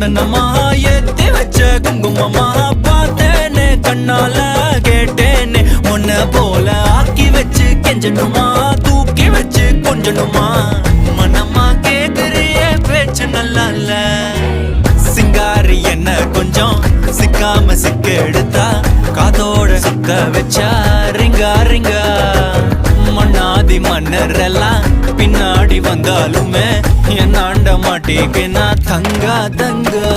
சந்தனமா ஏத்தி வச்ச குங்குமமா பார்த்தேனே கண்ணால கேட்டேனே உன்ன போல ஆக்கி வச்சு கெஞ்சணுமா தூக்கி வச்சு கொஞ்சணுமா மனமா கேக்குறிய பேச்சு நல்லா இல்ல சிங்காரி என்ன கொஞ்சம் சிக்காம சிக்க எடுத்தா காதோட சுத்த வச்சா ரிங்கா ரிங்கா மண்ணாதி மன்னர் எல்லாம் பின்னாடி வந்தாலுமே என் ஆண்ட மாட்டேக்கு நான் தங்கா தங்கா